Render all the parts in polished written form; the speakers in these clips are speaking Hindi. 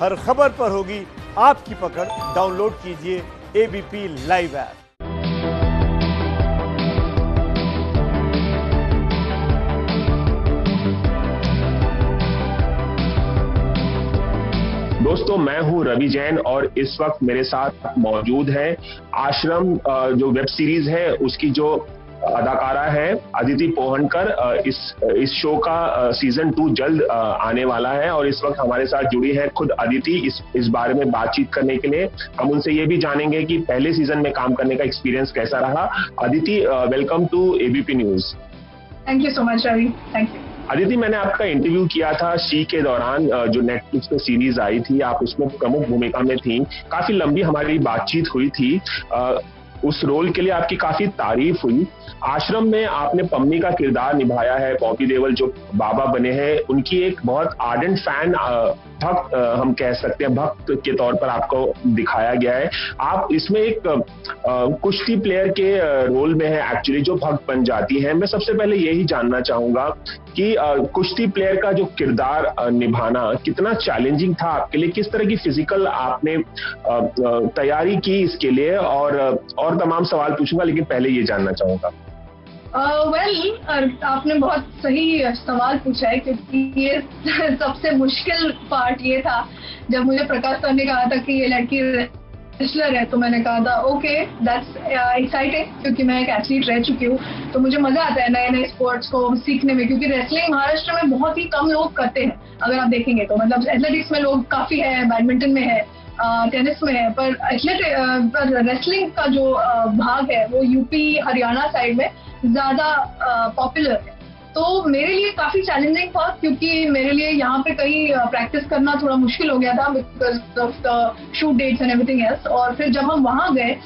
हर खबर पर होगी आपकी पकड़। डाउनलोड कीजिए एबीपी लाइव ऐप। दोस्तों, मैं हूं रवि जैन और इस वक्त मेरे साथ मौजूद है आश्रम जो वेब सीरीज है उसकी जो अदाकारा है अदिति पोहनकर। इस शो का सीजन 2 जल्द आने वाला है और इस वक्त हमारे साथ जुड़ी है खुद अदिति इस बारे में बातचीत करने के लिए। हम उनसे ये भी जानेंगे कि पहले सीजन में काम करने का एक्सपीरियंस कैसा रहा। Aditi, welcome to ABP News. Thank you so much Ravi, thank you. Aditi, मैंने आपका इंटरव्यू किया था शी के दौरान, जो नेटफ्लिक्स पे सीरीज आई थी, आप उसमें प्रमुख भूमिका में थी। काफी लंबी हमारी बातचीत हुई थी। उस रोल के लिए आपकी काफी तारीफ हुई। आश्रम में आपने पम्मी का किरदार निभाया है। बॉबी देओल जो बाबा बने हैं उनकी एक बहुत आर्डेंट फैन, भक्त हम कह सकते हैं, भक्त के तौर पर आपको दिखाया गया है। आप इसमें एक कुश्ती प्लेयर के रोल में है एक्चुअली, जो भक्त बन जाती है। मैं सबसे पहले यही जानना चाहूंगा कि कुश्ती प्लेयर का जो किरदार निभाना कितना चैलेंजिंग था आपके लिए, किस तरह की फिजिकल आपने तैयारी की इसके लिए, और तमाम सवाल पूछूंगा, लेकिन पहले ये जानना चाहूंगा। आपने बहुत सही सवाल पूछा है, क्योंकि ये सबसे मुश्किल पार्ट ये था जब मुझे प्रकाश सर ने कहा था कि ये लड़की रेसलर है। तो मैंने कहा था ओके, दैट्स एक्साइटिंग, क्योंकि मैं एक एथलीट रह चुकी हूँ। तो मुझे मजा आता है नए नए स्पोर्ट्स को सीखने में, क्योंकि रेसलिंग महाराष्ट्र में बहुत ही कम लोग करते हैं अगर आप देखेंगे तो। मतलब एथलेटिक्स में लोग काफी है, बैडमिंटन में है, टेनिस में है, पर रेसलिंग का जो भाग है वो यूपी हरियाणा साइड में ज्यादा पॉपुलर है। तो मेरे लिए काफी चैलेंजिंग था, क्योंकि मेरे लिए यहाँ पे कहीं प्रैक्टिस करना थोड़ा मुश्किल हो गया था because of the shoot dates and everything else. और फिर जब हम वहाँ गए,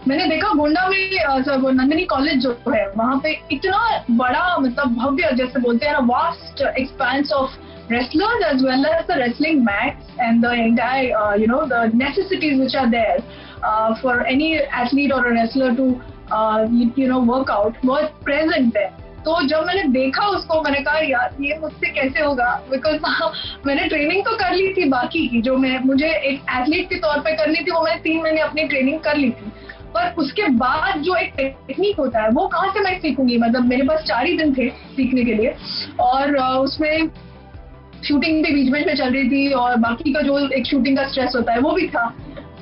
मैंने देखा गोंडा में नंदिनी कॉलेज जो है वहाँ पे इतना बड़ा, मतलब भव्य, जैसे बोलते हैं ना, vast expense of wrestlers as well as the wrestling mats and the entire the necessities which are there for any athlete or a wrestler to work out was present there. तो जब मैंने देखा उसको, मैंने कहा यार ये मुझसे कैसे होगा, बिकॉज मैंने ट्रेनिंग तो कर ली थी बाकी की, जो मुझे एक एथलीट के तौर पे करनी थी, वो मैंने 3 महीने अपनी ट्रेनिंग कर ली थी। पर उसके बाद जो एक टेक्निक होता है वो कहाँ से मैं सीखूंगी। मतलब मेरे पास 4 ही दिन थे सीखने के लिए, और उसमें शूटिंग भी बीच में चल रही थी, और बाकी का जो एक शूटिंग का स्ट्रेस होता है वो भी था।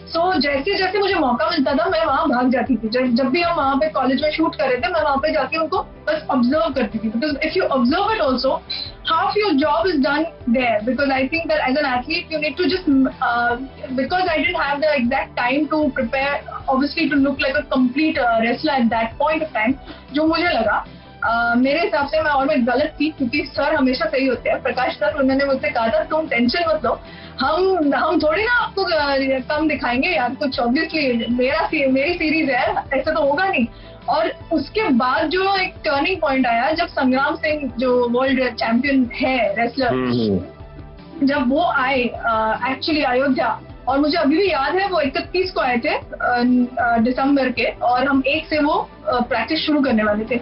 सो जैसे जैसे मुझे मौका मिलता था मैं वहाँ भाग जाती थी। जब भी हम वहाँ पे कॉलेज में शूट कर रहे थे, मैं वहाँ पे जाके उनको बस ऑब्जर्व करती थी, because if you observe it also, half your job is done there, because I think that as an athlete you need to just because I didn't have the exact time to prepare, obviously to look like a complete wrestler at that point of time, जो मुझे लगा मेरे हिसाब से मैं और मैं गलत थी, क्योंकि सर हमेशा सही होते हैं। प्रकाश सर, उन्होंने मुझसे कहा था तुम टेंशन मत लो, हम थोड़ी ना आपको कम दिखाएंगे यार, कुछ ऑब्वियसली मेरी सीरीज है, ऐसा तो होगा नहीं। और उसके बाद जो एक टर्निंग पॉइंट आया, जब संग्राम सिंह जो वर्ल्ड चैंपियन है रेसलर, जब वो आए एक्चुअली अयोध्या, और मुझे अभी भी याद है वो 31 को आए थे दिसंबर के, और हम 1 से वो प्रैक्टिस शुरू करने वाले थे।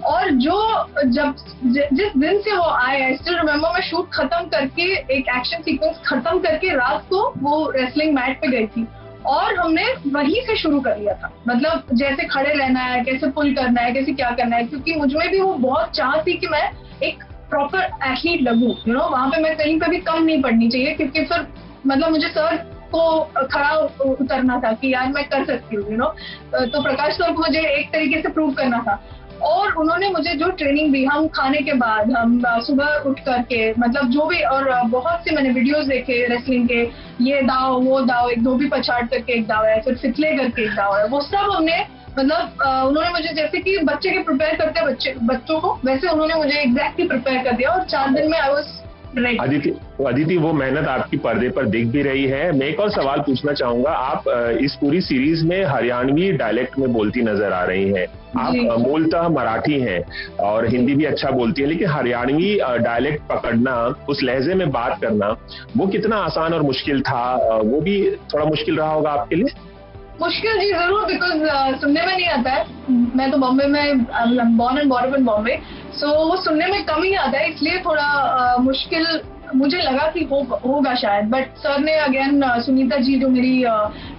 और जिस दिन से वो आए, आई स्टिल रिमेम्बर, मैं शूट खत्म करके, एक एक्शन सीक्वेंस खत्म करके रात को वो रेसलिंग मैट पे गई थी, और हमने वहीं से शुरू कर लिया था। मतलब जैसे खड़े रहना है, कैसे पुल करना है, कैसे क्या करना है, क्योंकि मुझमें भी वो बहुत चाह थी कि मैं एक प्रॉपर एथलीट लगूं। वहाँ पे मैं कहीं पे भी कम नहीं पड़नी चाहिए, क्योंकि फिर मतलब मुझे सर को खड़ा उतरना था कि यार मैं कर सकती हूँ। तो प्रकाश सर को मुझे एक तरीके से प्रूव करना था, और उन्होंने मुझे जो ट्रेनिंग दी, हम खाने के बाद हम सुबह उठ करके, मतलब जो भी, और बहुत से मैंने वीडियोस देखे रेसलिंग के, ये दाव वो दाव, एक धोबी पछाड़ करके एक दाव है, फिर फिसले करके एक दाव है, वो सब हमने, मतलब उन्होंने मुझे जैसे कि बच्चे के प्रिपेयर करते हैं बच्चों को, वैसे उन्होंने मुझे एग्जैक्टली प्रिपेयर कर दिया, और 4 दिन में आई वाज रेडी। अदिति, वो मेहनत आपकी पर्दे पर दिख भी रही है। मैं एक और सवाल पूछना चाहूंगा। आप इस पूरी सीरीज में हरियाणवी डायलेक्ट में बोलती नजर आ रही हैं। आप मूलतः मराठी हैं और हिंदी भी अच्छा बोलती हैं, लेकिन हरियाणवी डायलेक्ट पकड़ना, उस लहजे में बात करना, वो कितना आसान और मुश्किल था? वो भी थोड़ा मुश्किल रहा होगा आपके लिए? मुश्किल जी जरूर, बिकॉज सुनने में नहीं आता है। मैं तो बॉम्बे में born and born in Bombay, so वो सुनने में कम ही आता है, इसलिए थोड़ा मुश्किल मुझे लगा कि होगा शायद, बट सर ने अगेन सुनीता जी जो मेरी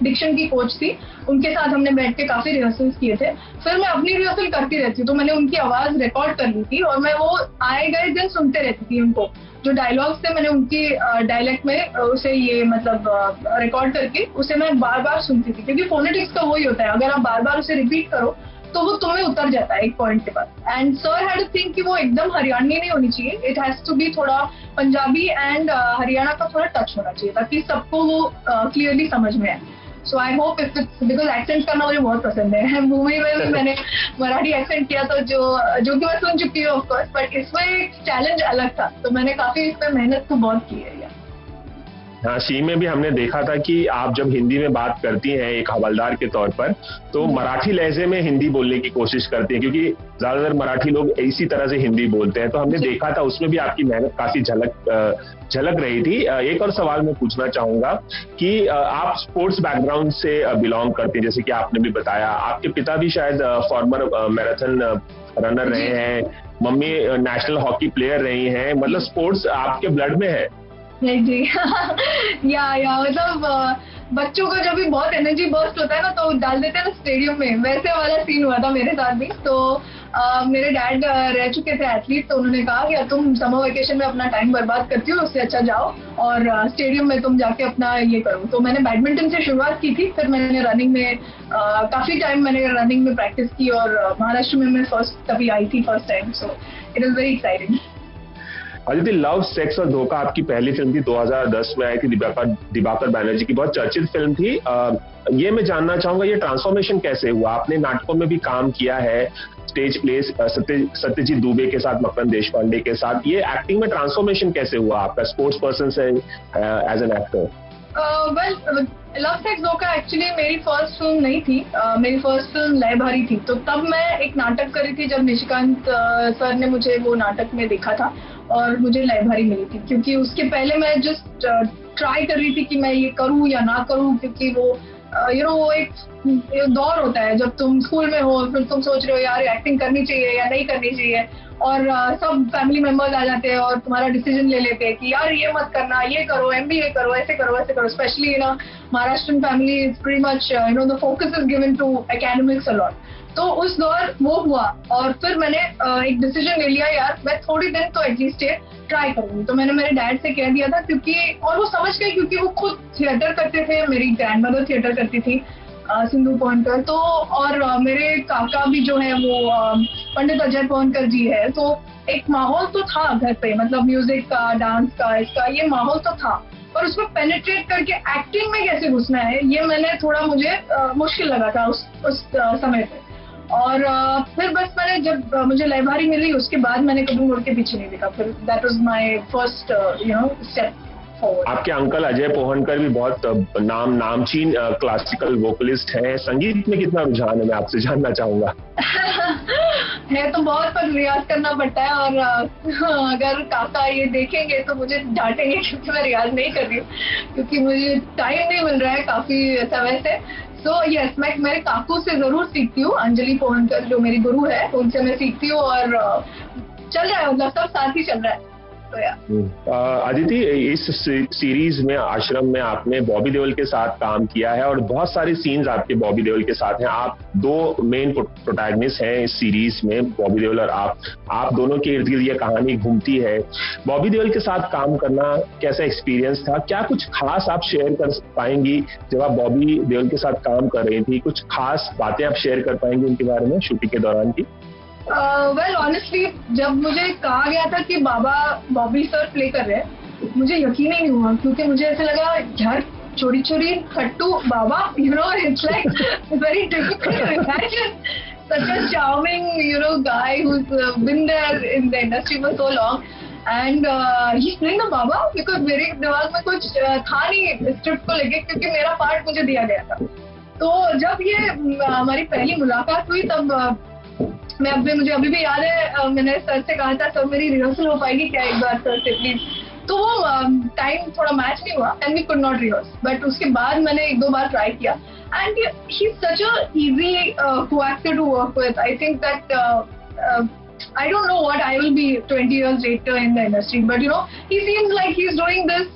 डिक्शन की कोच थी, उनके साथ हमने बैठ के काफी रिहर्सल्स किए थे। फिर मैं अपनी रिहर्सल करती रहती हूँ, तो मैंने उनकी आवाज रिकॉर्ड कर ली थी और मैं वो आए गए दिन सुनते रहती थी उनको। जो डायलॉग्स थे मैंने उनकी डायलेक्ट में उसे ये मतलब रिकॉर्ड करके उसे मैं बार बार सुनती थी, क्योंकि फोनेटिक्स का वही होता है, अगर आप बार बार उसे रिपीट करो तो वो तुम्हें उतर जाता है एक पॉइंट के बाद। एंड सर हैड थिंक कि वो एकदम हरियाणवी नहीं होनी चाहिए, इट हैज टू बी थोड़ा पंजाबी एंड हरियाणा का थोड़ा टच होना चाहिए ताकि सबको वो क्लियरली समझ में आए। So I hope if it's because accent करना मुझे बहुत पसंद है। मूवी में भी मैंने मराठी एक्सेंट किया तो जो कि मैं सुन चुकी हूँ ऑफकोर्स, बट इसमें एक चैलेंज अलग था, तो मैंने काफी इस पर मेहनत तो बहुत की है। हाँ, शी में भी हमने देखा था कि आप जब हिंदी में बात करती हैं एक हवलदार के तौर पर, तो मराठी लहजे में हिंदी बोलने की कोशिश करती हैं, क्योंकि ज्यादातर मराठी लोग इसी तरह से हिंदी बोलते हैं। तो हमने देखा था उसमें भी आपकी मेहनत काफी झलक रही थी। एक और सवाल मैं पूछना चाहूंगा कि आप स्पोर्ट्स बैकग्राउंड से बिलोंग करते हैं, जैसे कि आपने भी बताया, आपके पिता भी शायद फॉर्मर मैराथन रनर रहे हैं, मम्मी नेशनल हॉकी प्लेयर रही हैं, मतलब स्पोर्ट्स आपके ब्लड में है। जी या मतलब बच्चों का जब भी बहुत एनर्जी बर्स्ट होता है ना तो डाल देते हैं ना स्टेडियम में, वैसे वाला सीन हुआ था मेरे साथ भी। तो मेरे डैड रह चुके थे एथलीट, तो उन्होंने कहा कि तुम समर वेकेशन में अपना टाइम बर्बाद करती हो, उससे अच्छा जाओ और स्टेडियम में तुम जाके अपना ये करो। तो मैंने बैडमिंटन से शुरुआत की थी, फिर मैंने रनिंग में काफी टाइम मैंने रनिंग में प्रैक्टिस की और महाराष्ट्र में मैं फर्स्ट तभी आई थी first time. So it is very exciting. Aditi, love sex और धोखा आपकी पहली फिल्म थी, 2010 में आई थी, दिबाकर बैनर्जी की बहुत चर्चित फिल्म थी। ये मैं जानना चाहूंगा, ये ट्रांसफॉर्मेशन कैसे हुआ? आपने नाटकों में भी काम किया है, स्टेज प्लेस सत्यजीत दुबे के साथ, मकरंद देशपांडे के साथ, ये एक्टिंग में ट्रांसफॉर्मेशन कैसे हुआ आपका स्पोर्ट्स पर्सन से as an actor? Well, Love Sex Dhokha actually मेरी फर्स्ट फिल्म नहीं थी, मेरी फर्स्ट फिल्म लयभारी थी। तो तब मैं एक नाटक करी थी जब निशिकांत सर ने मुझे वो नाटक में देखा था और मुझे लयभारी मिली थी, क्योंकि उसके पहले मैं जस्ट ट्राई कर रही थी कि मैं ये करूँ या ना करूँ, क्योंकि वो वो एक दौर होता है जब तुम स्कूल में हो, फिर तुम सोच रहे हो यार एक्टिंग करनी चाहिए या नहीं करनी चाहिए, और सब फैमिली मेंबर्स आ जाते हैं और तुम्हारा डिसीजन ले लेते हैं कि यार ये मत करना, ये करो, MBA करो, ऐसे करो वैसे करो। Specially Maharashtrian family is pretty much the focus is given to academics a lot. तो उस दौर वो हुआ और फिर मैंने एक डिसीजन ले लिया, यार मैं थोड़ी दिन तो एटलीस्ट ट्राई करूंगी। तो मैंने मेरे डैड से कह दिया था, क्योंकि और वो समझ गए, क्योंकि वो खुद थिएटर करते थे, मेरी ग्रैंडमदर थिएटर करती थी सिंधु पोहनकर, तो और मेरे काका भी जो है वो पंडित अजय पोहनकर जी है। तो एक माहौल तो था घर पे, मतलब म्यूजिक का, डांस का, इसका ये माहौल तो था, और उसमें पेनिट्रेट करके एक्टिंग में कैसे घुसना है ये मैंने थोड़ा मुझे मुश्किल लगा था उस समय पे। और फिर बस मैंने जब मुझे लयभारी मिली उसके बाद मैंने कभी मुड़ के पीछे नहीं देखा। फिर that was my first step forward. आपके अंकल अजय पोहनकर भी बहुत नामचीन क्लासिकल वोकलिस्ट हैं, संगीत में कितना रुझान है, मैं आपसे जानना चाहूंगा। है तो बहुत, पर रियाज करना पड़ता है, और अगर काका ये देखेंगे तो मुझे डांटेंगे क्योंकि मैं रियाज नहीं कर रही हूँ, क्योंकि मुझे टाइम नहीं मिल रहा है काफी समय से। सो यस, मैं मेरे काकू से जरूर सीखती हूँ, अंजलि पोहनकर जो मेरी गुरु है उनसे मैं सीखती हूँ, और चल रहा है, मतलब सब साथ ही चल रहा है। अदिति, इस सीरीज में आश्रम में आपने बॉबी देओल के साथ काम किया है और बहुत सारे सीन्स आपके बॉबी देओल के साथ हैं। आप दो मेन प्रोटैगनिस्ट हैं इस सीरीज में, बॉबी देओल और आप दोनों के इर्द गिर्द ये कहानी घूमती है। बॉबी देओल के साथ काम करना कैसा एक्सपीरियंस था? क्या कुछ खास आप शेयर कर पाएंगी जब आप बॉबी देओल के साथ काम कर रही थी? कुछ खास बातें आप शेयर कर पाएंगी उनके बारे में शूटिंग के दौरान की? वेल ऑनेस्टली, जब मुझे कहा गया था कि बॉबी सर प्ले कर रहे हैं, मुझे यकीन ही नहीं हुआ, क्योंकि मुझे ऐसे लगा यार चोरी चोरी खट्टू बाबा, it's like very difficult to imagine such a charming guy who's been there in the industry for so long, and he's playing the Baba, because मेरे दिमाग में कुछ था नहीं स्क्रिप्ट को लेके, क्योंकि मेरा पार्ट मुझे दिया गया था। तो जब ये हमारी पहली मुलाकात हुई तब मुझे अभी भी याद है, मैंने सर से कहा था सर मेरी रिहर्सल हो पाएगी क्या एक बार सर से प्लीज। तो वो टाइम थोड़ा मैच नहीं हुआ and we could not rehearse, but उसके बाद मैंने एक दो बार ट्राई किया and he is such a easy actor to work with. I think that I don't know what I will be 20 years later in the industry, but you know, he seems like he's doing this.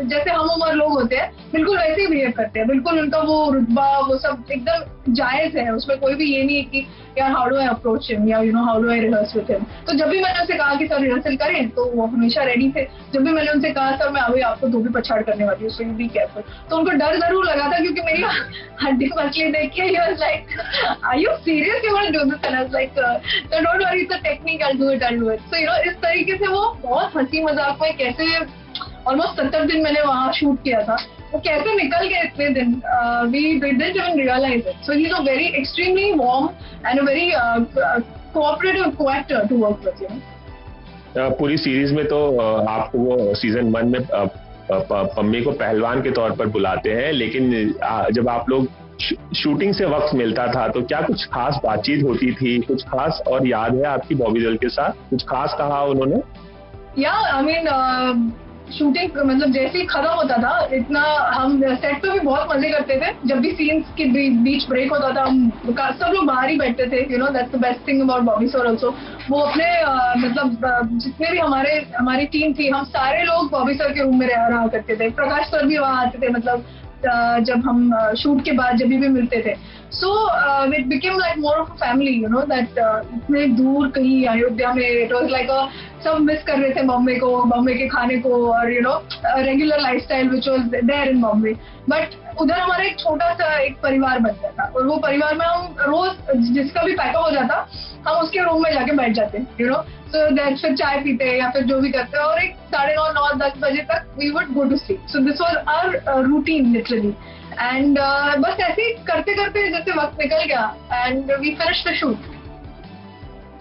जैसे हम उम्र लोग होते हैं, बिल्कुल वैसे ही बिहेव करते हैं, बिल्कुल उनका वो रुतबा वो सब एकदम जायज है, उसमें कोई भी ये नहीं है कि यार how do I approach him या you know how do I rehearse with him. तो जब भी मैंने उनसे कहा कि सर रिहर्सल करें, तो वो हमेशा रेडी थे। जब भी मैंने उनसे कहा सर मैं अभी आपको धोबी पछाड़ करने वाली हूँ, सो यू बी केयरफुल, तो उनको डर जरूर लगा था, क्योंकि मेरी हड्डी मछली देख के ही was like are you serious you want to do this, and I was like so don't worry it's a technique, I will do it. So you know इस तरीके से वो बहुत हंसी मजाक में कैसे ऑलमोस्ट 70 दिन मैंने वहाँ शूट किया था, वो कैसे निकल गए इतने दिन, we didn't even realize it. So he's a very extremely warm and a very cooperative co-actor to work with, you know. पूरी सीरीज में तो आपको वो सीजन 1 में पम्मी को पहलवान के तौर पर बुलाते हैं, लेकिन जब आप लोग शूटिंग से वक्त मिलता था तो क्या कुछ खास बातचीत होती थी, कुछ खास और याद है आपकी बॉबी देओल के साथ, कुछ खास कहा उन्होंने? आई मीन शूटिंग मतलब जैसे ही खत्म होता था, इतना हम सेट पे भी बहुत मजे करते थे। जब भी सीन्स के बीच ब्रेक होता था, हम सब लोग बाहर ही बैठते थे, you know that's the best thing about Bobby sir also. वो अपने मतलब जितने भी हमारी टीम थी, हम सारे लोग बॉबी सर के रूम में रहा करते थे। प्रकाश सर भी वहाँ आते थे, मतलब जब हम शूट के बाद जब भी मिलते थे। So it became like more of a family, you know that इतने दूर कहीं अयोध्या में इट वाज लाइक सब मिस कर रहे थे बॉम्बे के खाने को, और you know regular lifestyle which was there in Bombay. But उधर हमारा एक छोटा सा एक परिवार बन गया था, और वो परिवार में हम रोज जिसका भी पैकअप हो जाता, हम उसके रूम में जाके बैठ जाते, यू नो। सो दैट फिर चाय पीते या फिर जो भी करते, और एक 9:30-10 बजे तक we would go to sleep. So this was our routine literally, and बस ऐसे ही करते करते जैसे वक्त निकल गया, and we finished the shoot.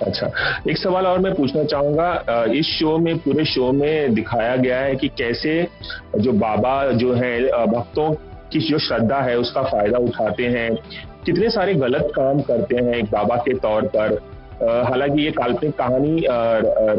अच्छा, एक सवाल और मैं पूछना चाहूंगा, इस शो में पूरे शो में दिखाया गया है कि कैसे जो बाबा जो है भक्तों की जो श्रद्धा है उसका फायदा उठाते हैं, कितने सारे गलत काम करते हैं एक बाबा के तौर पर। हालांकि ये काल्पनिक कहानी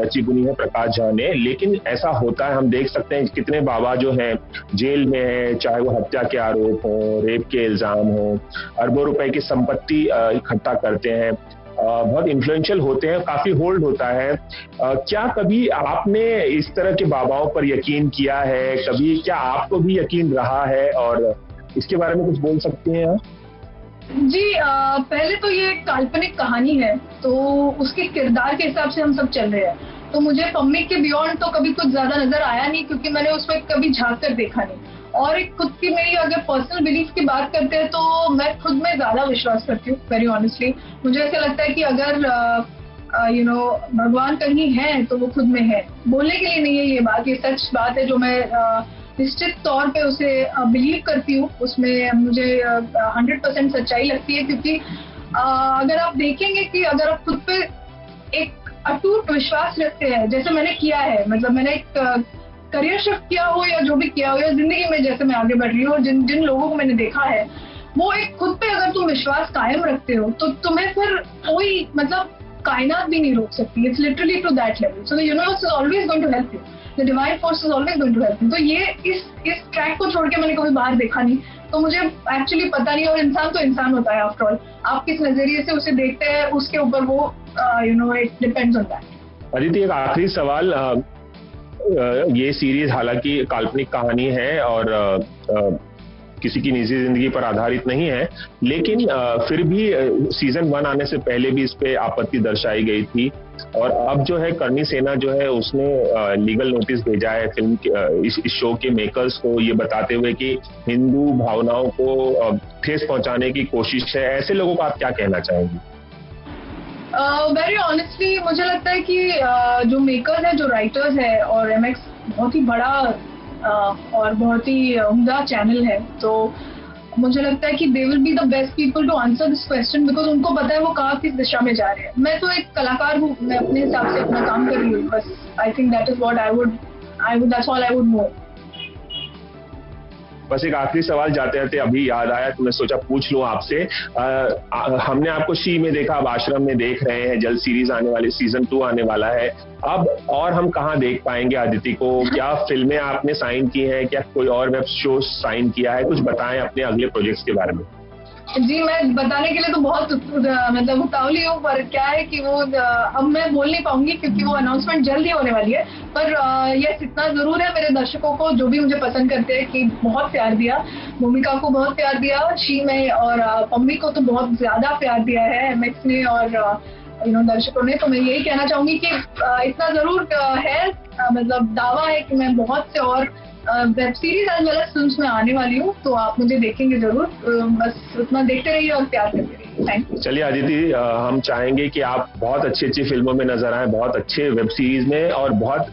रची बुनी है प्रकाश झा ने, लेकिन ऐसा होता है, हम देख सकते हैं कितने बाबा जो हैं जेल में हैं, चाहे वो हत्या के आरोप हो, रेप के इल्जाम हो, अरबों रुपए की संपत्ति इकट्ठा करते हैं, बहुत इन्फ्लुएंशियल होते हैं, काफी होल्ड होता है। क्या कभी आपने इस तरह के बाबाओं पर यकीन किया है? कभी क्या आपको भी यकीन रहा है, और इसके बारे में कुछ बोल सकते हैं आप? जी, पहले तो ये काल्पनिक कहानी है, तो उसके किरदार के हिसाब से हम सब चल रहे हैं। तो मुझे पम्मी के बियॉन्ड तो कभी कुछ ज्यादा नजर आया नहीं, क्योंकि मैंने उसमें कभी झांक कर देखा नहीं। और एक खुद की मेरी अगर पर्सनल बिलीफ की बात करते हैं, तो मैं खुद में ज्यादा विश्वास करती हूँ, वेरी ऑनेस्टली। मुझे ऐसा लगता है कि अगर यू नो भगवान कहीं है तो वो खुद में है। बोलने के लिए नहीं है ये बात, ये सच बात है जो मैं निश्चित तौर पे उसे बिलीव करती हूँ। उसमें मुझे 100% सच्चाई लगती है, क्योंकि अगर आप देखेंगे कि अगर आप खुद पे एक अटूट विश्वास रखते हैं, जैसे मैंने किया है, मतलब मैंने एक करियर शिफ्ट किया हो या जो भी किया हो, या जिंदगी में जैसे मैं आगे बढ़ रही हूँ, जिन लोगों को मैंने देखा है, वो एक खुद पे अगर तुम विश्वास कायम रखते हो, तो तुम्हें फिर कोई मतलब कायनात भी नहीं रोक सकती। It's literally to that level. So the universe is always going to help you, the divine force is always going to help you. तो ये इस ट्रैक को छोड़ के मैंने कभी बाहर देखा नहीं, तो मुझे एक्चुअली पता नहीं। और इंसान तो इंसान होता है आफ्टर ऑल, आप किस नजरिए से उसे देखते हैं उसके ऊपर वो you know it depends on that. Aditi, एक आखिरी सवाल, ये सीरीज हालांकि काल्पनिक कहानी है और किसी की निजी जिंदगी पर आधारित नहीं है, लेकिन फिर भी सीजन 1 आने से पहले भी इस पे आपत्ति दर्शाई गई थी, और अब जो है करणी सेना जो है उसने लीगल नोटिस भेजा है फिल्म इस शो के मेकर्स को, ये बताते हुए कि हिंदू भावनाओं को ठेस पहुंचाने की कोशिश है। ऐसे लोगों को आप क्या कहना चाहेंगे? वेरी ऑनेस्टली मुझे लगता है कि जो मेकर्स है, जो राइटर्स है, और MX बहुत ही बड़ा और बहुत ही उम्दा चैनल है, तो मुझे लगता है कि they will be the best people to answer this question, because उनको पता है वो कहाँ किस दिशा में जा रहे हैं। मैं तो एक कलाकार हूँ, मैं अपने हिसाब से अपना काम कर रही हूँ, बस आई think that is what I would that's all I would know. बस एक आखिरी सवाल जाते जाते अभी याद आया, तो मैं सोचा पूछ लूं आपसे। हमने आपको शी में देखा, अब आश्रम में देख रहे हैं, जल्द सीरीज आने वाली, सीजन 2 आने वाला है। अब और हम कहाँ देख पाएंगे अदिति को? क्या फिल्में आपने साइन की हैं? क्या कोई और वेब शो साइन किया है? कुछ बताएं अपने अगले प्रोजेक्ट्स के बारे में। जी, मैं बताने के लिए तो बहुत मतलब उतावली हूँ, पर क्या है कि वो अब मैं बोल नहीं पाऊंगी क्योंकि वो अनाउंसमेंट जल्द ही होने वाली है। पर यस, इतना जरूर है मेरे दर्शकों को जो भी मुझे पसंद करते हैं कि बहुत प्यार दिया, भूमिका को बहुत प्यार दिया, शी में, और पम्मी को तो बहुत ज्यादा प्यार दिया है एमएक्स ने और दर्शकों ने। तो मैं यही कहना चाहूंगी कि इतना जरूर है, मतलब दावा है कि मैं बहुत से और web series as well as films में आने वाली हूँ, तो आप मुझे देखेंगे जरूर। बस उतना देखते रहिए और प्यार करते रहिए। Thank you. चलिए अदिति, हम चाहेंगे कि आप बहुत अच्छी अच्छी फिल्मों में नजर आए, बहुत अच्छे वेब सीरीज में, और बहुत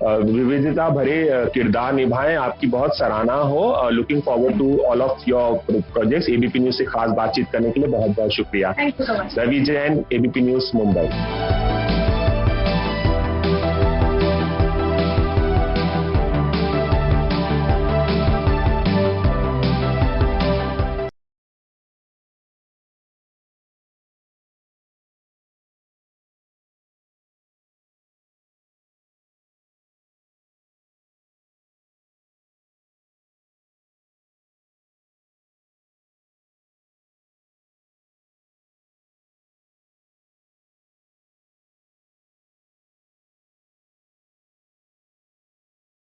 विविधता भरे किरदार निभाएं। आपकी बहुत सराहना हो। Looking forward to all of your projects. ABP News से खास बातचीत करने के लिए बहुत बहुत शुक्रिया। Thank you so much. Ravi Jain, ABP News, Mumbai.